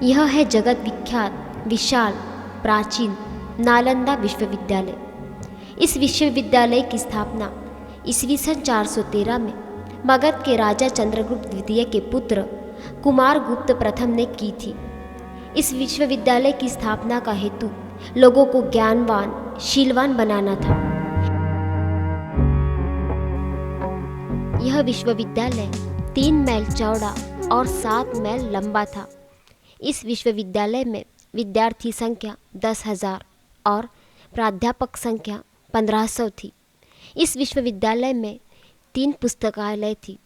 यह है जगत विख्यात विशाल प्राचीन नालंदा विश्वविद्यालय। इस विश्वविद्यालय की स्थापना ईस्वी सन 413 में मगध के राजा चंद्रगुप्त द्वितीय के पुत्र कुमारगुप्त प्रथम ने की थी। इस विश्वविद्यालय की स्थापना का हेतु लोगों को ज्ञानवान शीलवान बनाना था। यह विश्वविद्यालय 3 मैल चौड़ा और 7 मैल लंबा था। इस विश्वविद्यालय में विद्यार्थी संख्या 10,000 और प्राध्यापक संख्या 1500 थी। इस विश्वविद्यालय में 3 पुस्तकालय थी,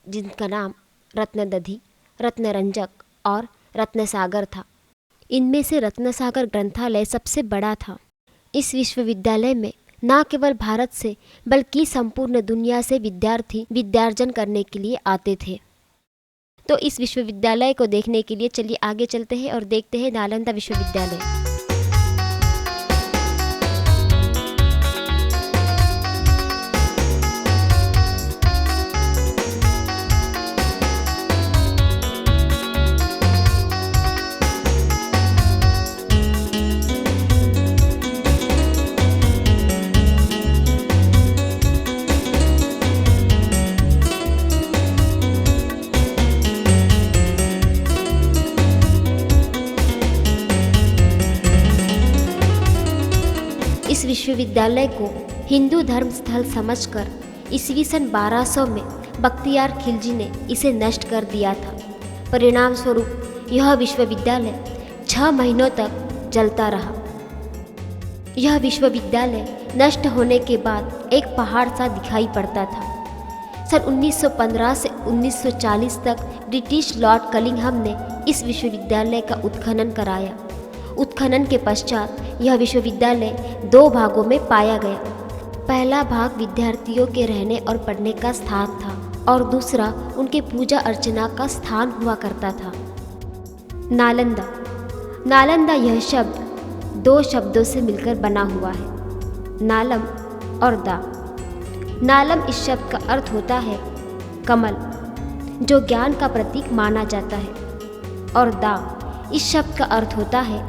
जिनका नाम रत्नदधि, रत्नरंजक और रत्नसागर था। इनमें से रत्नसागर ग्रंथालय सबसे बड़ा था। इस विश्वविद्यालय में न केवल भारत से बल्कि संपूर्ण दुनिया से विद्यार्थी विद्यार्जन करने के लिए आते थे। तो इस विश्वविद्यालय को देखने के लिए चलिए आगे चलते हैं और देखते हैं नालंदा विश्वविद्यालय। इस विश्वविद्यालय को हिंदू धर्म स्थल समझकर ईस्वी सन 1200 में बख्तियार खिलजी ने इसे नष्ट कर दिया था। परिणाम स्वरूप यह विश्वविद्यालय 6 महीनों तक जलता रहा। यह विश्वविद्यालय नष्ट होने के बाद एक पहाड़ सा दिखाई पड़ता था। सन 1915 से 1940 तक ब्रिटिश लॉर्ड कलिंघम ने इस विश्वविद्यालय का उत्खनन कराया। उत्खनन के पश्चात यह विश्वविद्यालय 2 भागों में पाया गया। पहला भाग विद्यार्थियों के रहने और पढ़ने का स्थान था और दूसरा उनके पूजा अर्चना का स्थान हुआ करता था। नालंदा। नालंदा यह शब्द 2 शब्दों से मिलकर बना हुआ है, नालम और दा। नालम इस शब्द का अर्थ होता है कमल, जो ज्ञान का प्रतीक माना जाता है, और दा इस शब्द का अर्थ होता है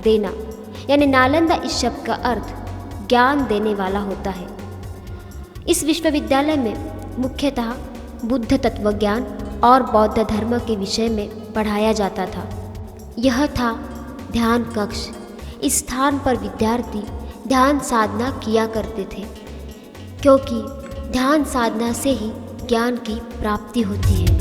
देना, यानी नालंदा इस शब्द का अर्थ ज्ञान देने वाला होता है। इस विश्वविद्यालय में मुख्यतः बुद्ध तत्वज्ञान और बौद्ध धर्म के विषय में पढ़ाया जाता था। यह था ध्यान कक्ष। इस स्थान पर विद्यार्थी ध्यान साधना किया करते थे, क्योंकि ध्यान साधना से ही ज्ञान की प्राप्ति होती है।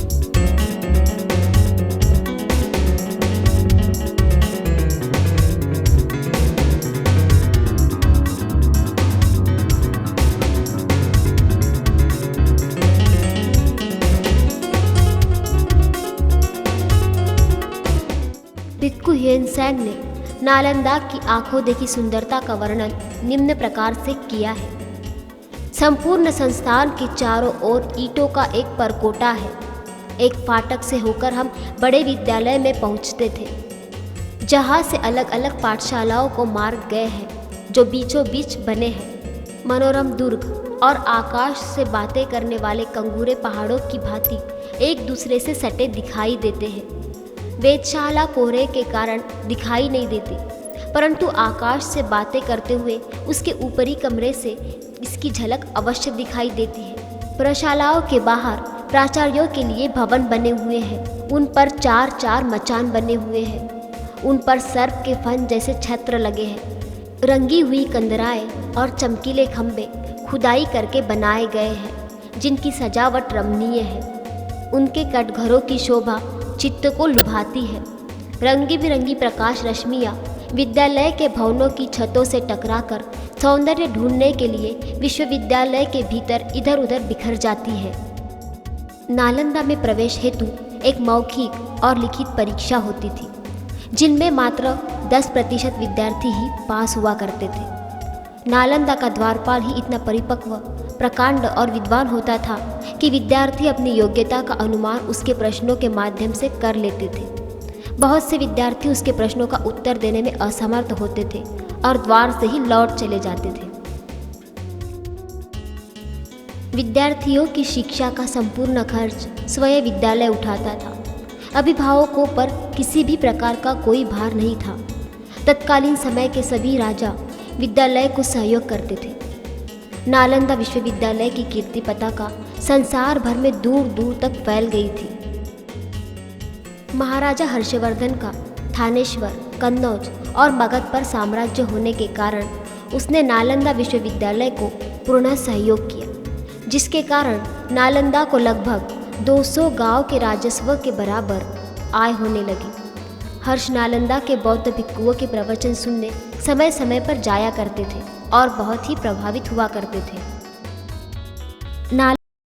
भिक्खु ह्वेनसांग ने नालंदा की आंखों देखी सुंदरता का वर्णन निम्न प्रकार से किया है। संपूर्ण संस्थान के चारों ओर ईंटों का एक परकोटा है। एक फाटक से होकर हम बड़े विद्यालय में पहुंचते थे, जहां से अलग अलग पाठशालाओं को मार्ग गए हैं, जो बीचों बीच बने हैं। मनोरम दुर्ग और आकाश से बातें करने वाले कंगूरे पहाड़ों की भांति एक दूसरे से सटे दिखाई देते हैं। वेधशाला कोहरे के कारण दिखाई नहीं देती, परंतु आकाश से बातें करते हुए उसके ऊपरी कमरे से इसकी झलक अवश्य दिखाई देती है। प्रशालाओं के बाहर प्राचार्यों के लिए भवन बने हुए हैं। उन पर 4-4 मचान बने हुए हैं। उन पर सर्प के फन जैसे छत्र लगे हैं। रंगी हुई कंदराएं और चमकीले खंभे खुदाई करके बनाए गए हैं, जिनकी सजावट रमणीय है। उनके कटघरों की शोभा चित्त को लुभाती है। रंगी बिरंगी प्रकाश रश्मियाँ विद्यालय के भवनों की छतों से टकराकर सौंदर्य ढूंढने के लिए विश्वविद्यालय के भीतर इधर उधर बिखर जाती है। नालंदा में प्रवेश हेतु एक मौखिक और लिखित परीक्षा होती थी, जिनमें मात्र 10% विद्यार्थी ही पास हुआ करते थे। नालंदा का द्वारपाल ही इतना परिपक्व, प्रकांड और विद्वान होता था कि विद्यार्थी अपनी योग्यता का अनुमान उसके प्रश्नों के माध्यम से कर लेते थे। बहुत से विद्यार्थी उसके प्रश्नों का उत्तर देने में असमर्थ होते थे और द्वार से ही लौट चले जाते थे। विद्यार्थियों की शिक्षा का संपूर्ण खर्च स्वयं विद्यालय उठाता था। अभिभावकों पर किसी भी प्रकार का कोई भार नहीं था। तत्कालीन समय के सभी राजा विद्यालय को सहयोग करते थे। नालंदा विश्वविद्यालय की कीर्ति पताका संसार भर में दूर दूर तक फैल गई थी। महाराजा हर्षवर्धन का थानेश्वर, कन्नौज और मगध पर साम्राज्य होने के कारण उसने नालंदा विश्वविद्यालय को पूर्ण सहयोग किया, जिसके कारण नालंदा को लगभग 200 गांव के राजस्व के बराबर आय होने लगी। हर्ष नालंदा के बौद्ध भिक्षुओं के प्रवचन सुनने समय समय पर जाया करते थे और बहुत ही प्रभावित हुआ करते थे।